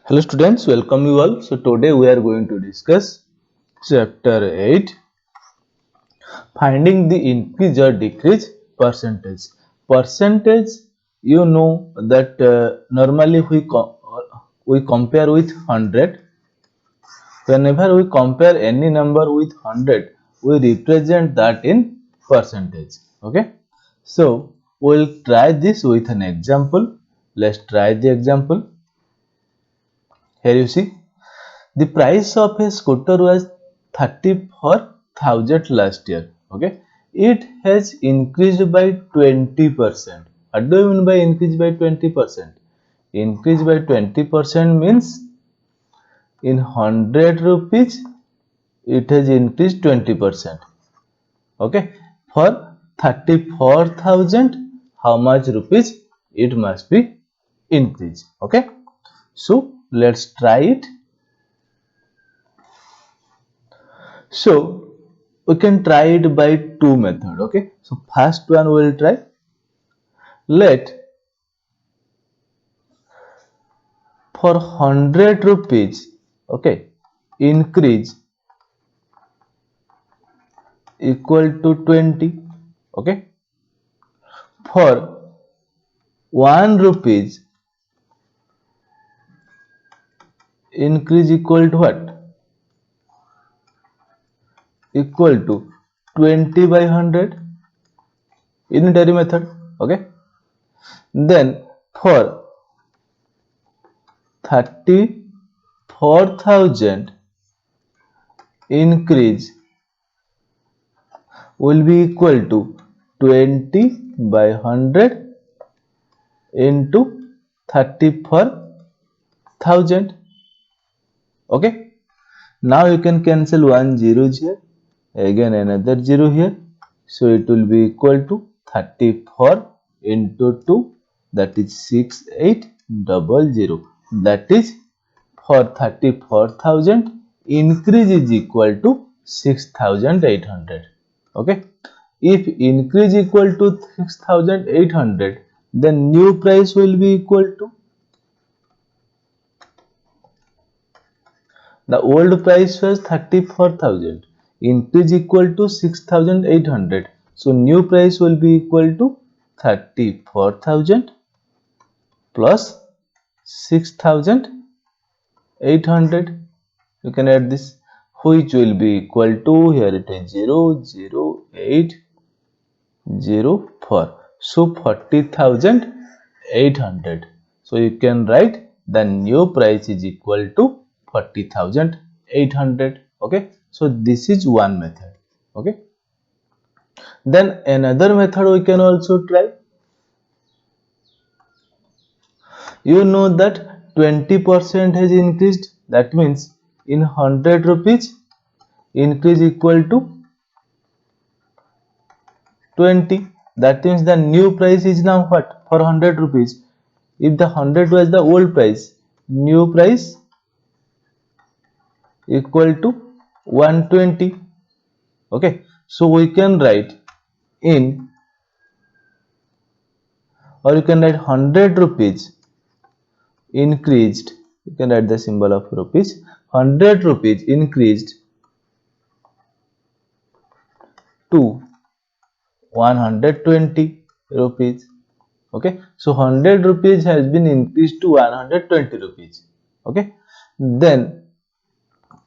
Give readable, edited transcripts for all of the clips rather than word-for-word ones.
Hello students, welcome you all. So today we are going to discuss chapter 8, finding the increase or decrease percentage. Percentage, you know that normally we compare with 100. Whenever we compare any number with 100, we represent that in percentage. Okay. So we'll try this with an example. Let's try the example. Here you see. The price of a scooter was 34,000 last year. Okay, it has increased by 20%. What do you mean by increase by 20%? Increase by 20% means in 100 rupees it has increased 20%. Okay, for 34,000, how much rupees it must be increased? Okay, so let's try it. So we can try it by two method. Okay, so first one we will try. Let for 100 rupees, okay, increase equal to 20. Okay, for 1 rupees increase equal to what? Equal to 20 by 100, unitary method. Okay, then for 34,000 increase will be equal to 20 by 100 into 34,000. Okay, now you can cancel one zeros here, again another 0 here, so it will be equal to 34 into 2, that is 6800, that is for 34,000 increase is equal to 6,800. Okay, if increase equal to 6,800, then new price will be equal to the old price was 34,000, increase equal to 6,800, so new price will be equal to 34,000 plus 6,800. You can add this, which will be equal to, here it is 0.0804, so 40,800. So you can write the new price is equal to 40,800. Okay, so this is one method. Okay, then another method we can also try. You know that 20% has increased, that means in 100 rupees increase equal to 20, that means the new price is now what? For 100 rupees, if the 100 was the old price, new price equal to 120. Okay, so we can write in, or you can write 100 rupees increased, you can write the symbol of rupees, 100 rupees increased to 120 rupees. Okay, so 100 rupees has been increased to 120 rupees. Okay, then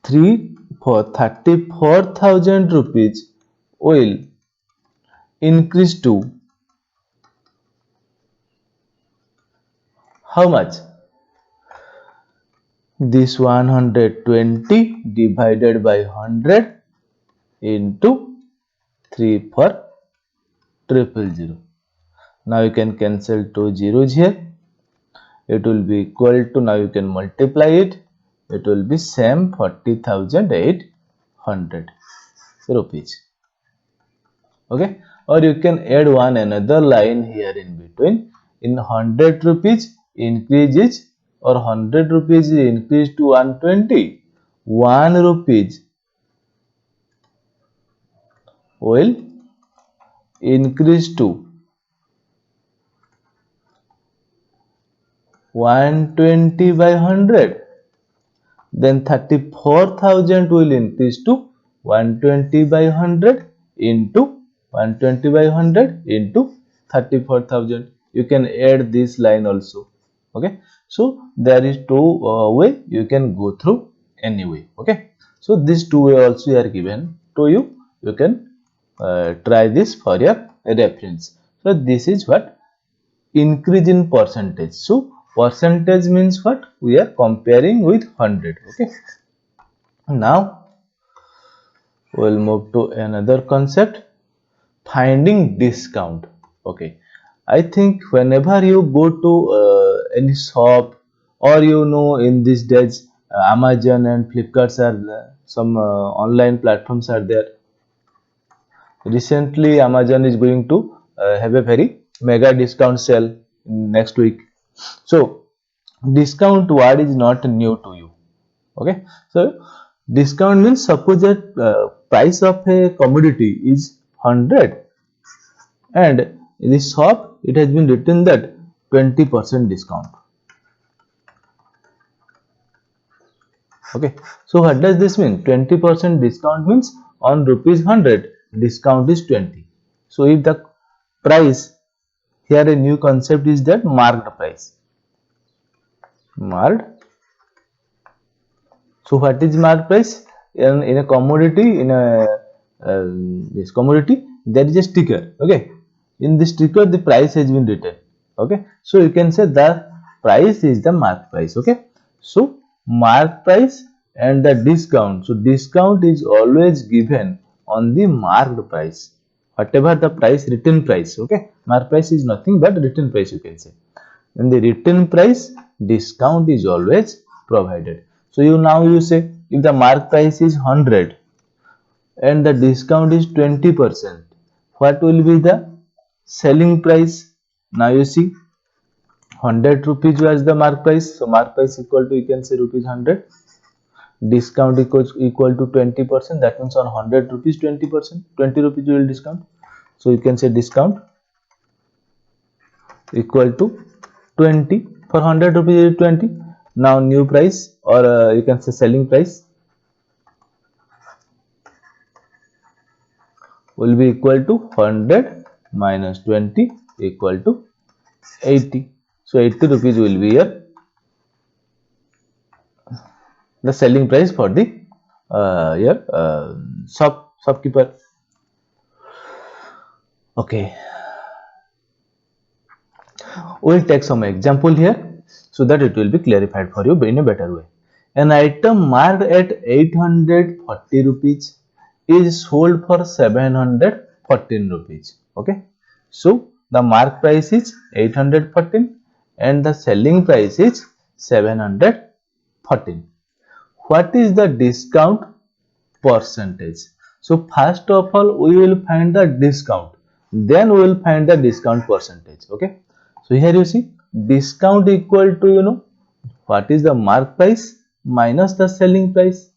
34,000 rupees will increase to how much? This 120 divided by 100 into 3 for 000. Now you can cancel two zeros here. It will be equal to, now you can multiply it. It will be same 40,800 rupees. Okay, or you can add one another line here in between. In 100 rupees increase is, or 100 rupees is increased to 120, 1 rupees will increase to 120 by 100, then 34,000 will increase to 120 by 100 into 120 by 100 into 34,000. You can add this line also. Okay, so there is two way you can go through any way. Okay, so these two way also are given to you. You can try this for your reference. So this is what increase in percentage. So percentage means what? We are comparing with 100. Okay, now we'll move to another concept, finding discount. Okay, I think whenever you go to any shop, or in these days Amazon and Flipkart are some online platforms are there. Recently Amazon is going to have a very mega discount sale next week. So discount word is not new to you. Okay, so discount means, suppose that price of a commodity is 100 and in the shop it has been written that 20% discount. Okay, so what does this mean? 20% discount means on rupees 100 discount is 20. So if the price, here a new concept is that marked price. Marked. So what is marked price? In a commodity, in a this commodity, there is a sticker. Okay, in this sticker the price has been written. Okay, so you can say the price is the marked price. Okay, so marked price and the discount. So discount is always given on the marked price, whatever the price, written price. Okay, marked price is nothing but written price, you can say. In the written price, discount is always provided. So you say, if the mark price is 100 and the discount is 20%, what will be the selling price? Now you see, 100 rupees was the mark price, so mark price equal to, you can say, rupees 100. Discount equal to 20%, that means on 100 rupees 20%, 20 rupees you will discount. So you can say discount equal to 20. For 100 rupees is 20. Now new price, or you can say selling price, will be equal to 100 minus 20 equal to 80. So 80 rupees will be here the selling price for the here shopkeeper. Okay, we'll take some example here so that it will be clarified for you in a better way. An item marked at 840 rupees is sold for 714 rupees. Okay, so the mark price is 814 and the selling price is 714. What is the discount percentage? So first of all we will find the discount, then we will find the discount percentage. Okay, so here you see, discount equal to what is the mark price minus the selling price.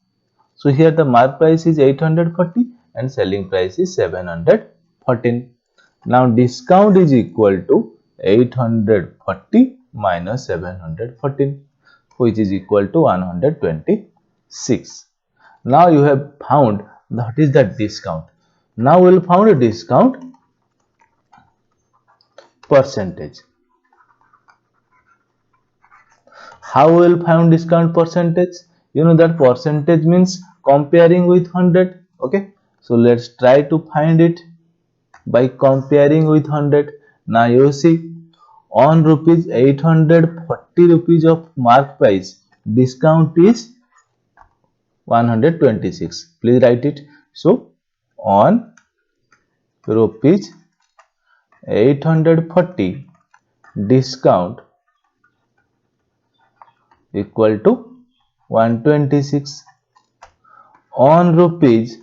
So here the mark price is 840 and selling price is 714. Now discount is equal to 840 minus 714, which is equal to 126. Now you have found that is the discount. Now we will found a discount percentage. How we will find discount percentage? You know that percentage means comparing with 100. Okay, so let's try to find it by comparing with 100. Now you see, on rupees 840 rupees of mark price, discount is 126. Please write it. So on rupees 840, discount equal to 126. On rupees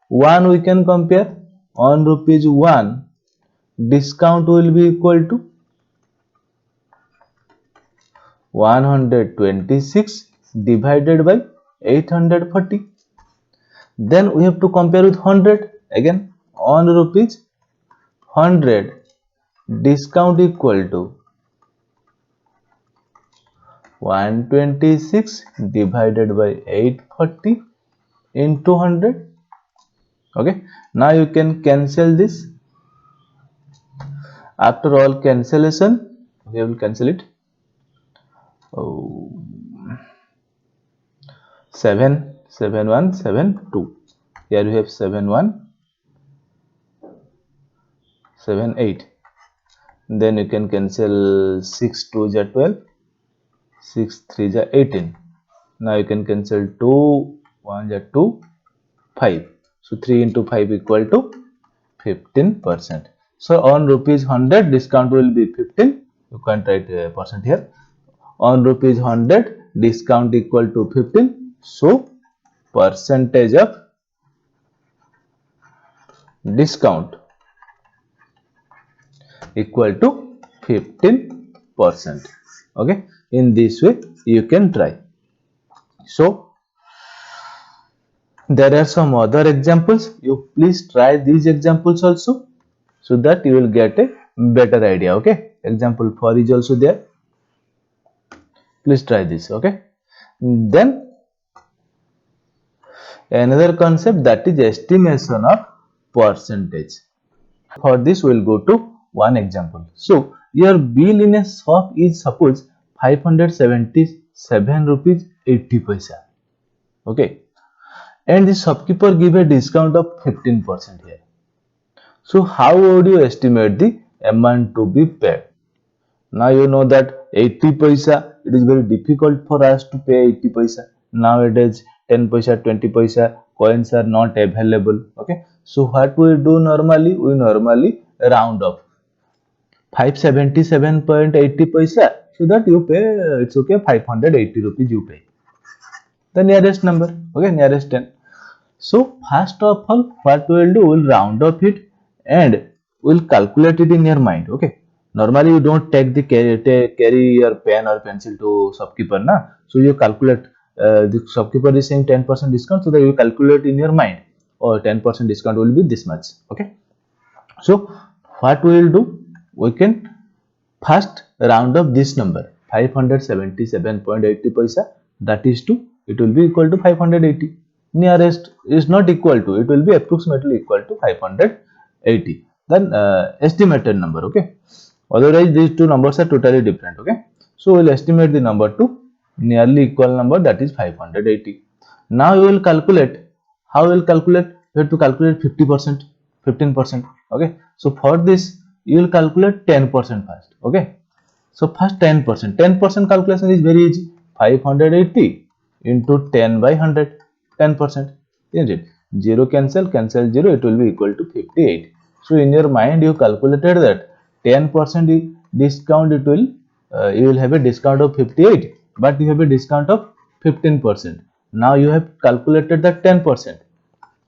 1 we can compare. On rupees 1, discount will be equal to 126 divided by 840. Then we have to compare with 100 again. On rupees 100, discount equal to 126 divided by 840 into 100. Okay, now you can cancel this. After all cancellation, we will cancel it. 7 7 1 7 2. Here we have 7 1 7 8. Then you can cancel 6 2 is 12, 6 3 is 18. Now you can cancel 2 1 is 2, 5. So 3 into 5 equal to 15%. So on rupees 100 discount will be 15. You can't write percent here. On rupees 100 discount equal to 15. So percentage of discount equal to 15%. Okay, in this way you can try. So there are some other examples. You please try these examples also, so that you will get a better idea. Okay, example 4 is also there. Please try this. Okay, then another concept, that is estimation of percentage. For this we will go to one example. So your bill in a shop is suppose 577 rupees 80 paisa. Okay, and the shopkeeper give a discount of 15% here. So how would you estimate the amount to be paid? Now you know that 80 paisa, it is very difficult for us to pay 80 paisa. Nowadays 10 paisa, 20 paisa coins are not available. Okay, so what we do normally, we normally round up 577.80 paisa, so that you pay, it's okay, 580 rupees you pay the nearest number. Okay, nearest 10. So first of all, what we will do, we will round up it and we will calculate it in your mind. Okay, normally you don't take the carry your pen or pencil to shopkeeper, na. So you calculate, the shopkeeper is saying 10% discount, so that you calculate in your mind, or 10% discount will be this much. Okay, so what we will do, we can first round up this number 577.80 paisa, that is to, it will be equal to 580. Nearest is not equal to, it will be approximately equal to 580, then estimated number. Okay, otherwise these two numbers are totally different. Okay, so we will estimate the number to nearly equal number, that is 580. Now you will calculate. How will calculate? You have to calculate 50%, 15%. Okay, so for this you will calculate 10% first. Okay, so first 10%. 10% calculation is very easy. 580 into 10 by 100. 10%. Isn't it? 0 cancel 0. It will be equal to 58. So in your mind you calculated that 10% discount, it will, you will have a discount of 58, but you have a discount of 15%. Now you have calculated the 10%.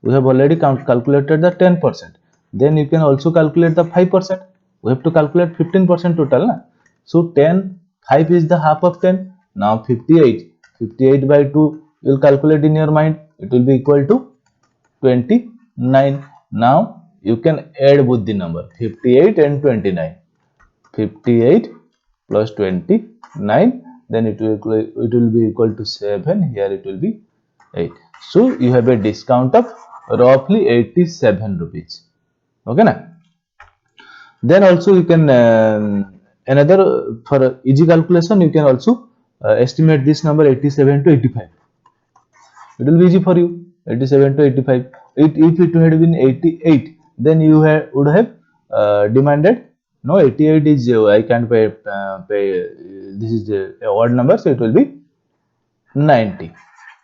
We have already calculated the 10%. Then you can also calculate the 5%. We have to calculate 15% total. Na? So 10, 5 is the half of 10. Now 58. 58 by 2 you will calculate in your mind. It will be equal to 29. Now you can add both the number 58 and 29. 58 plus 29. Then it will be equal to 7. Here it will be 8. So you have a discount of roughly 87 rupees. Okay, na? Then also you can, another, for easy calculation, you can also estimate this number 87 to 85. It will be easy for you. 87 to 85. If it had been 88, then you would have demanded, no, 88 is, I can't pay, this is the odd number, so it will be 90.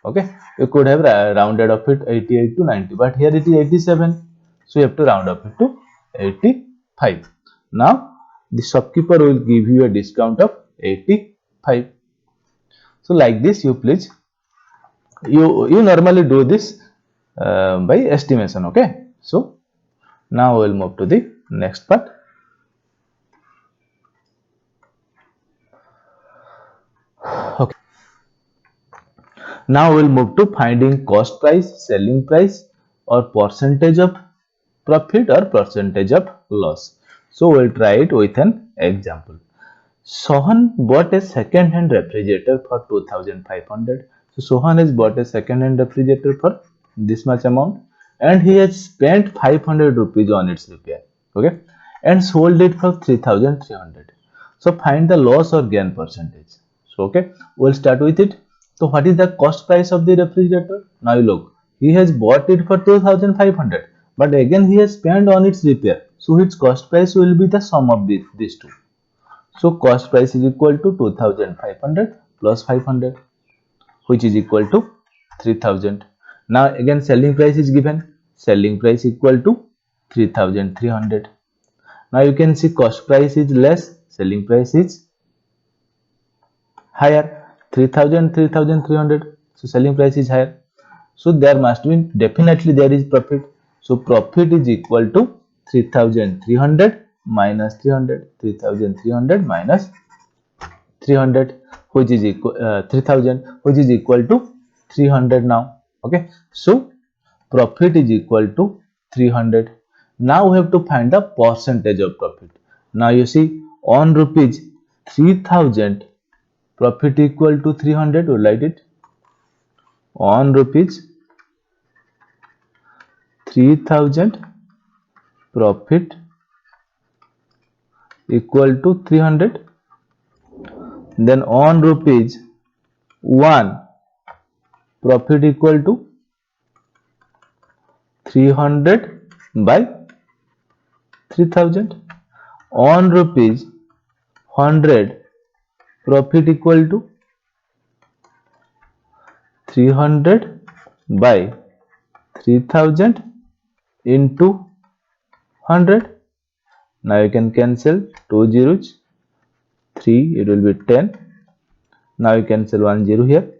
Okay, you could have rounded up it 88 to 90, but here it is 87, so you have to round up it to 85. Now the shopkeeper will give you a discount of 85. So like this, you please, you normally do this by estimation. Okay, so now we'll move to the next part. Okay, now we'll move to finding cost price, selling price, or percentage of profit or percentage of loss. So we'll try it with an example. Sohan bought a second-hand refrigerator for 2,500. So Sohan has bought a second-hand refrigerator for this much amount, and he has spent 500 rupees on its repair. Okay, and sold it for 3,300. So find the loss or gain percentage. So okay, we'll start with it. So what is the cost price of the refrigerator? Now you look, he has bought it for 2,500, but again he has spent on its repair. So its cost price will be the sum of these two. So cost price is equal to 2,500 plus 500, which is equal to 3,000. Now again selling price is given. Selling price equal to 3,300. Now you can see cost price is less, selling price is higher, 3,000, 3,300. So selling price is higher. So there must be, definitely there is profit. So profit is equal to 3,300 minus 300, 3,300 minus 300, which is equal 3000, which is equal to 300 now. Okay, so profit is equal to 300. Now we have to find the percentage of profit. Now you see, on rupees 3000, profit equal to 300. We write it on rupees 3000, profit equal to 300. Then on rupees 1, profit equal to 300 by 3000. On rupees 100, profit equal to 300 by 3000 into 100. Now you can cancel 2 zeros, 3, it will be 10. Now you cancel 1 zero here,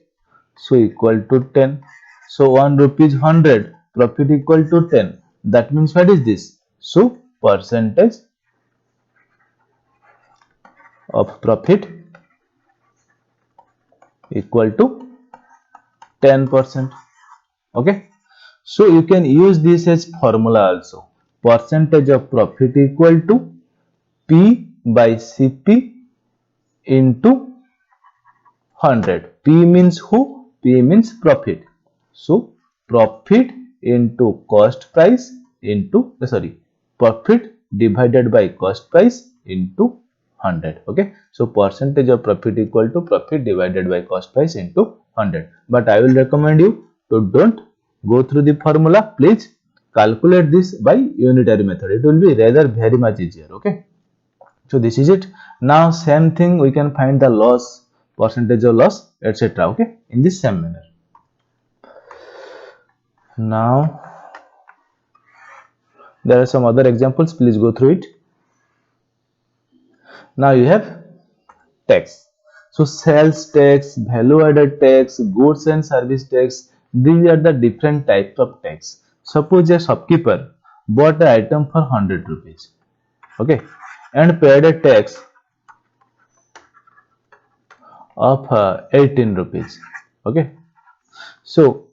so equal to 10. So 1 rupees 100, profit equal to 10. That means what is this? So percentage of profit equal to 10%. Okay, so you can use this as formula also. Percentage of profit equal to P by CP into 100. P means who? P means profit. So profit into cost price into profit divided by cost price into 100. Okay, so percentage of profit equal to profit divided by cost price into 100. But I will recommend you to don't go through the formula. Please calculate this by unitary method. It will be rather very much easier. Okay, so this is it. Now same thing, we can find the loss, percentage of loss, etc. Okay, in this same manner. Now there are some other examples, please go through it. Now you have tax. So sales tax, value added tax, goods and service tax, these are the different types of tax. Suppose a shopkeeper bought an item for 100 rupees, okay, and paid a tax of 18 rupees. Okay, so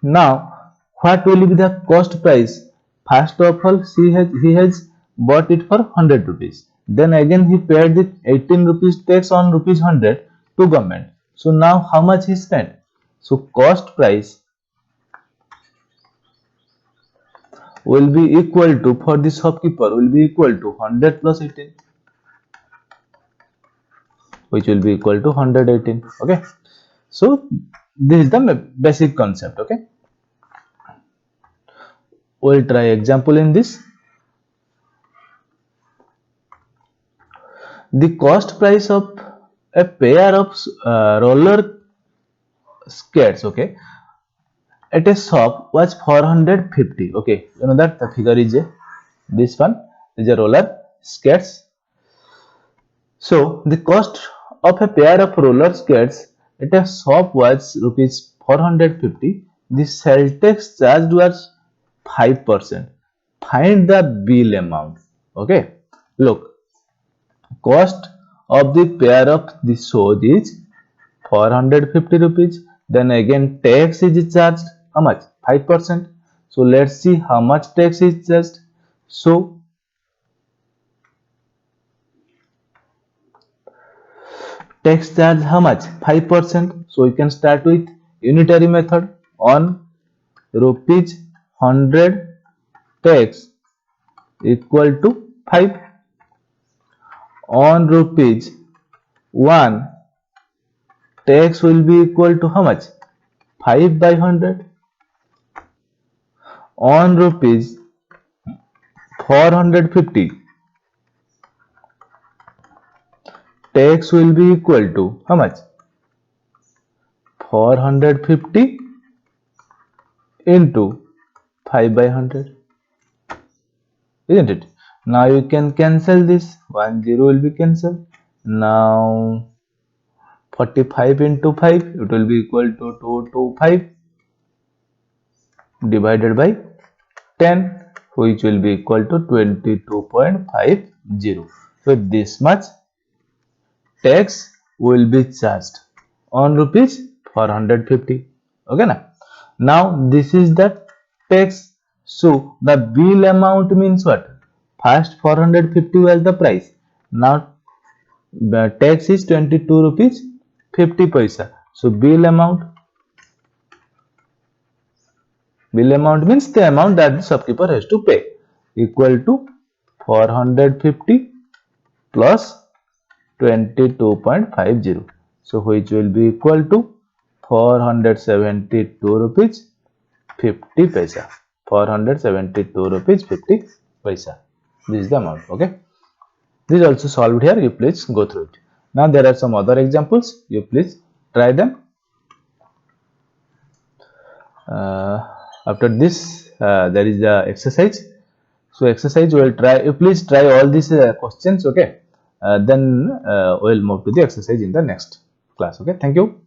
now what will be the cost price? First of all, he has bought it for 100 rupees. Then again he paid the 18 rupees tax on rupees 100 to government. So now how much he spent? So cost price will be equal to, for the shopkeeper, will be equal to 100 plus 18, which will be equal to 118. Okay, so this is the basic concept. Okay, we'll try example in this. The cost price of a pair of roller skates, okay, at a shop was 450. Okay, you know that the figure is this one is a roller skates. So the cost of a pair of roller skates at a shop was rupees 450. The sale tax charged was 5%. Find the bill amount. Okay, look, cost of the pair of the shoes is 450 rupees. Then again tax is charged, how much? 5%. So let's see how much tax is charged. So tax charge how much? 5%. So we can start with unitary method. On rupees 100 tax equal to 5. On rupees 1 tax will be equal to how much? 5 by 100. On rupees 450 tax will be equal to how much? 450 into 5 by 100, isn't it? Now you can cancel this. 1 0 will be cancelled. Now 45 into 5, it will be equal to 225 divided by 10, which will be equal to 22.50. So this much tax will be charged on rupees 450. Okay now this is the tax. So the bill amount means what? First 450 was the price. Now the tax is 22 rupees 50 paisa. So bill amount means the amount that the shopkeeper has to pay, equal to 450 plus 22.50. So which will be equal to 472 rupees 50 paisa. 472 rupees 50 paisa. This is the amount. Okay. This is also solved here. You please go through it. Now there are some other examples. You please try them. After this, there is the exercise. So exercise we will try. You please try all these questions. Okay. Then we'll move to the exercise in the next class. Okay. Thank you.